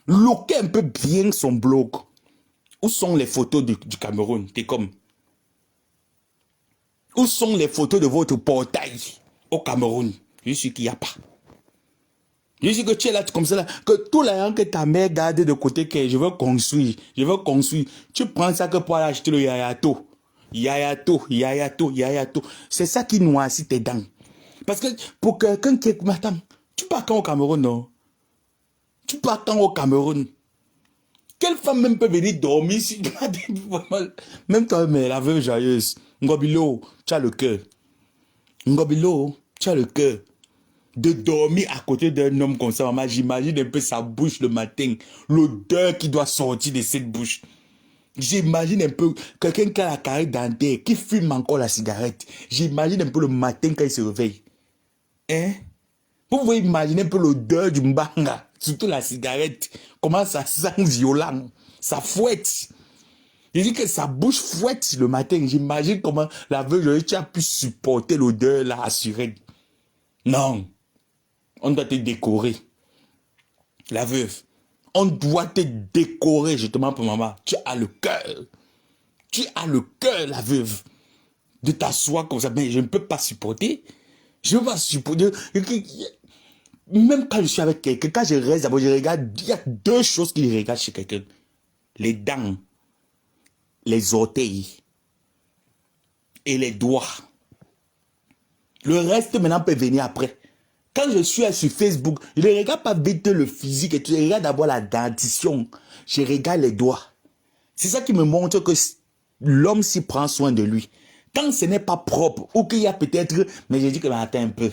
Lookez un peu bien son blog. Où sont les photos du Cameroun? T'es comme. Où sont les photos de votre portail au Cameroun? Je suis qu'il n'y a pas. Je dis que tu es là comme ça, là, que tout l'argent que ta mère garde de côté, que je veux construire, je veux construire. Tu prends ça que pour aller acheter le yayato. Yayato, yayato, yayato. C'est ça qui noircit tes dents. Parce que pour quelqu'un qui est... Mais attends, tu pars quand au Cameroun, non? Tu pars quand au Cameroun? Quelle femme même peut venir dormir si... Même toi, mais la veuve joyeuse. Ngobilo, tu as le cœur. Ngobilo, tu as le cœur. De dormir à côté d'un homme comme ça, maman, j'imagine un peu sa bouche le matin, l'odeur qui doit sortir de cette bouche. J'imagine un peu quelqu'un qui a la carré dentaire, qui fume encore la cigarette. J'imagine un peu le matin quand il se réveille. Hein? Vous pouvez imaginer un peu l'odeur du mbanga, surtout la cigarette. Comment ça sent violent. Ça fouette. Je dis que sa bouche fouette le matin. J'imagine comment la veuve, tu as pu supporter l'odeur là assurée. Non. On doit te décorer. La veuve. On doit te décorer justement pour maman. Tu as le cœur. Tu as le cœur, la veuve. De t'asseoir comme ça. Mais je ne peux pas supporter. Je ne peux pas supporter. Même quand je suis avec quelqu'un, quand je reste d'abord, je regarde. Il y a deux choses qu'il regarde chez quelqu'un. Les dents. Les orteils. Et les doigts. Le reste maintenant peut venir après. Quand je suis sur Facebook, je ne regarde pas vite le physique et tout. Je regarde d'abord la dentition. Je regarde les doigts. C'est ça qui me montre que l'homme s'y prend soin de lui. Quand ce n'est pas propre, ou qu'il y a peut-être... Mais je dis que attends un peu.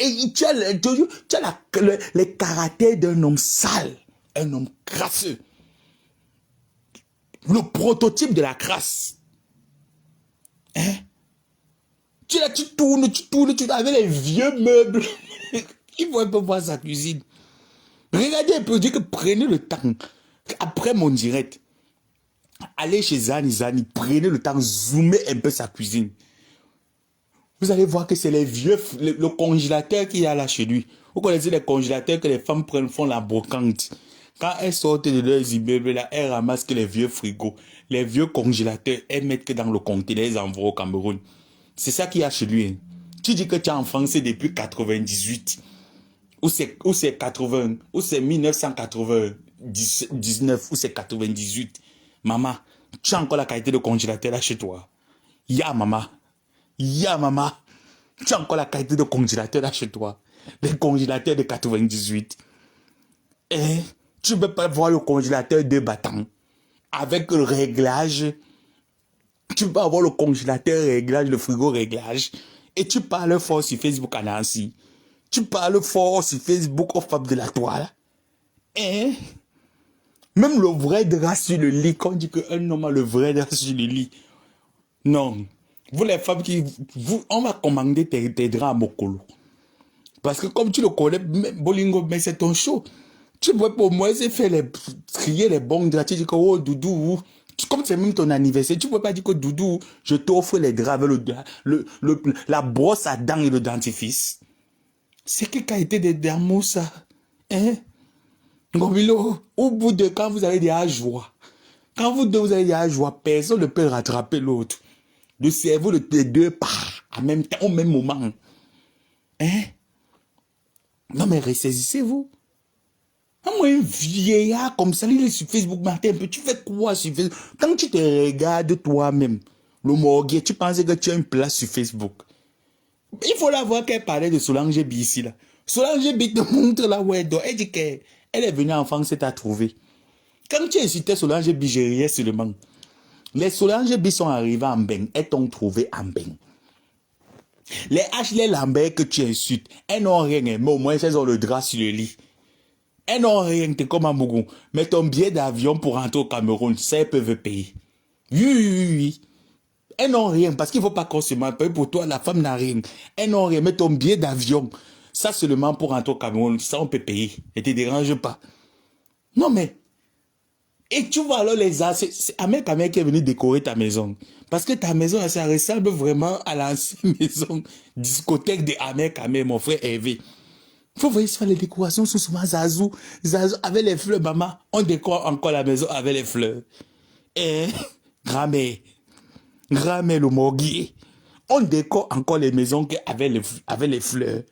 Et tu as, les caractères d'un homme sale. Un homme crasseux. Le prototype de la crasse. Hein? Tu tournes, avec les vieux meubles. Il faut un peu voir sa cuisine. Regardez un peu, je dis que prenez le temps. Après mon direct, allez chez Zani, prenez le temps, zoomez un peu sa cuisine. Vous allez voir que c'est les vieux, le congélateur qu'il y a là chez lui. Vous connaissez les congélateurs que les femmes font la brocante. Quand elles sortent de leurs immeubles là, elles ramassent que les vieux frigos, les vieux congélateurs, elles mettent que dans le conteneur, elles envoient au Cameroun. C'est ça qu'il y a chez lui. Hein. Tu dis que tu as enfoncé depuis 98. Ou c'est 80, ou c'est 1999, ou c'est 98. Maman, tu as encore la qualité de congélateur là chez toi. Maman. Maman. Tu as encore la qualité de congélateur là chez toi. Les congélateurs de 98. Et tu ne peux pas voir le congélateur de battant. Avec le réglage. Tu peux avoir le congélateur réglage, le frigo réglage. Et tu parles fort sur Facebook à Nancy. Tu parles fort sur Facebook aux femmes de la toile. Hein? Même le vrai drap sur le lit, quand on dit qu'un homme a le vrai drap sur le lit. Non. Vous les femmes on va commander tes draps à Mokolo. Parce que comme tu le connais, Bolingo, mais c'est ton show. Tu peux pour moi trier les bons draps. Tu dis que, oh, Doudou, comme c'est même ton anniversaire, tu ne peux pas dire que Doudou, je t'offre les draps avec la brosse à dents et le dentifrice. C'est quelle qualité de d'amour, ça? Hein? Gomilo, au bout de quand vous avez des joie, quand vous deux vous avez des joie, personne ne peut rattraper l'autre. Le cerveau de les deux part en même temps, au même moment. Hein? Non mais ressaisissez-vous. Moi, un vieillard comme ça, il est sur Facebook, Martin, tu fais quoi sur Facebook? Quand tu te regardes toi-même, le morgue, tu penses que tu as une place sur Facebook. Il faut la voir qu'elle parlait de Solange B ici, là. Solange B te montre là où elle dort. Elle dit qu'elle est venue en France et t'a trouvé. Quand tu incitais Solange B, je riais seulement. Les Solange B sont arrivés en bain. Elles t'ont trouvé en bain. Les Ashley Lambert que tu insultes, elles n'ont rien, mais au moins elles ont le drap sur le lit. Elles n'ont rien, t'es comme un Mougou. Mais ton billet d'avion pour rentrer au Cameroun, ça, elles peuvent payer. Oui. Elles n'ont rien, parce qu'il ne faut pas qu'on se paye pour toi, la femme n'a rien. Elles n'ont rien, mais ton billet d'avion, ça seulement pour rentrer au Cameroun, ça on peut payer. Ne te dérange pas. Non mais, et tu vois alors les as, c'est Ahmed Kamel qui est venu décorer ta maison. Parce que ta maison, ça ressemble vraiment à l'ancienne maison discothèque de Ahmed Kamel, mon frère Hervé. Il faut voir les décorations sont souvent Zazou. Zazou avec les fleurs, maman. On décore encore la maison avec les fleurs. Et grand-mère le morguier. On décore encore les maisons avec les fleurs.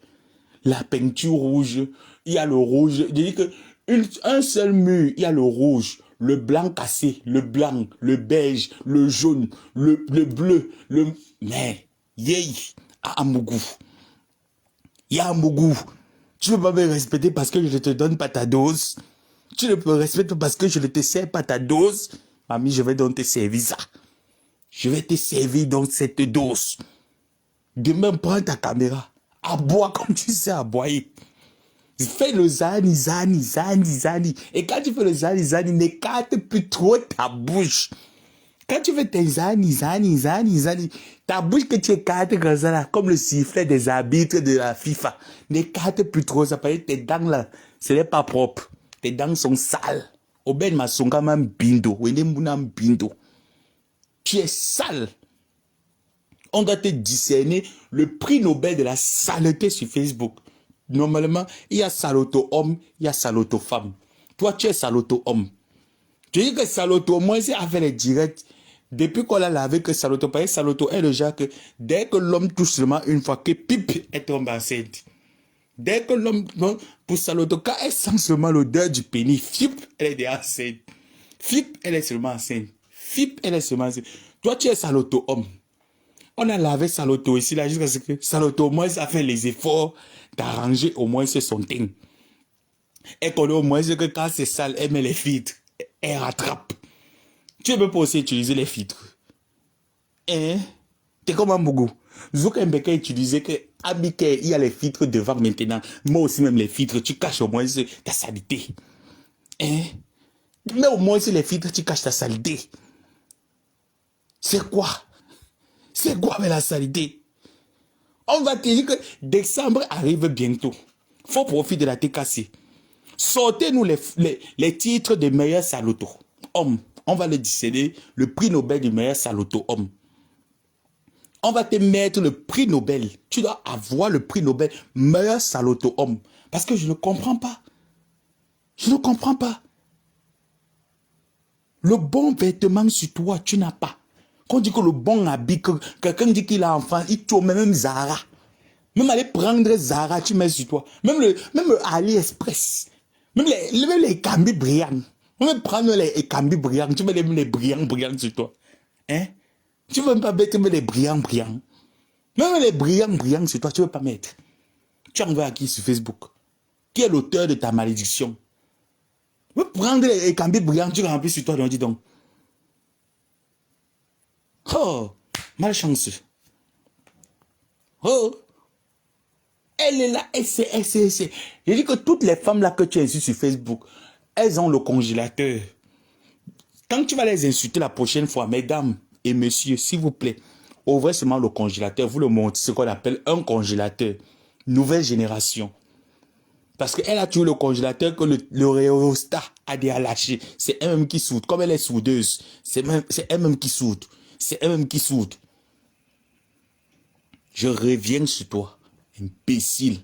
La peinture rouge. Il y a le rouge. Je dis que un seul mur, il y a le rouge, le blanc cassé, le blanc, le beige, le jaune, le bleu, mais, yey, à Amougou. Il y a Amougou. Tu ne peux pas me respecter parce que je ne te donne pas ta dose. Tu ne peux respecter parce que je ne te sers pas ta dose. Mamie, je vais donc te servir ça. Je vais te servir donc cette dose. Demain, prends ta caméra. Aboie comme tu sais aboyer. Fais le zani. Et quand tu fais le zani, n'écarte plus trop ta bouche. Quand tu fais tes zani, ta bouche que tu écartes comme ça, là, comme le sifflet des arbitres de la FIFA, n'écarte plus trop, ça paraît tes dents là, ce n'est pas propre. Tes dents sont sales. Oben masonga mam bindo, wende munam bindo. Tu es sale. On doit te discerner le prix Nobel de la saleté sur Facebook. Normalement, il y a saloto homme, il y a saloto femme. Toi, tu es saloto homme. Tu dis que saloto, moi, c'est à faire les directs. Depuis qu'on l'a lavé, que saloto, parce que saloto est le genre que dès que l'homme touche seulement une fois, que pipe, elle tombe enceinte. Dès que l'homme, pour saloto, quand elle sent seulement l'odeur du pénis, fip, elle est déjà enceinte. Fip, elle est seulement enceinte. Fip, elle est seulement enceinte. Toi, tu es saloto homme. On a lavé saloto ici, là, jusqu'à ce que saloto, au moins, ça fait les efforts d'arranger au moins son teint. Et qu'on a au moins que quand c'est sale, elle met les filtres. Elle rattrape. Tu ne peux pas aussi utiliser les filtres. Hein? T'es comme un bougou. Zouk Mbeka utilisait que Abike, il y a les filtres devant maintenant. Moi aussi, même les filtres, tu caches au moins ta saleté. Hein? Mais au moins, les filtres, tu caches ta saleté. C'est quoi? C'est quoi avec la saleté? On va te dire que décembre arrive bientôt. Faut profiter de la TKC. Sortez-nous les titres des meilleurs salotos. Hommes. On va le discerner, le prix Nobel du meilleur saloto homme. On va te mettre le prix Nobel. Tu dois avoir le prix Nobel meilleur saloto homme. Parce que je ne comprends pas. Je ne comprends pas. Le bon vêtement sur toi, tu n'as pas. Quand on dit que le bon habit, quelqu'un dit qu'il a enfant, il tourne même Zara. Même aller prendre Zara, tu mets sur toi. Même le AliExpress. Même les cambis brillants. On va prendre les cambis brillants. Tu mets les brillants sur toi. Hein? Tu ne veux même pas mettre les brillants. Même les brillants sur toi, tu ne veux pas mettre. Tu envoies à qui sur Facebook? Qui est l'auteur de ta malédiction? Tu veux prendre les cambis brillants, tu remplis sur toi, donc dis donc. Oh, malchance. Oh, elle est là, Je dis que toutes les femmes là que tu insultes sur Facebook, elles ont le congélateur. Quand tu vas les insulter la prochaine fois, mesdames et messieurs, s'il vous plaît, ouvrez seulement le congélateur. Vous le montrez ce qu'on appelle un congélateur. Nouvelle génération. Parce qu'elle a toujours le congélateur que le rhéostat a déjà lâché. C'est elle-même qui soude. Comme elle est soudeuse, c'est elle-même qui soude. C'est elle-même qui soude. Je reviens sur toi, imbécile.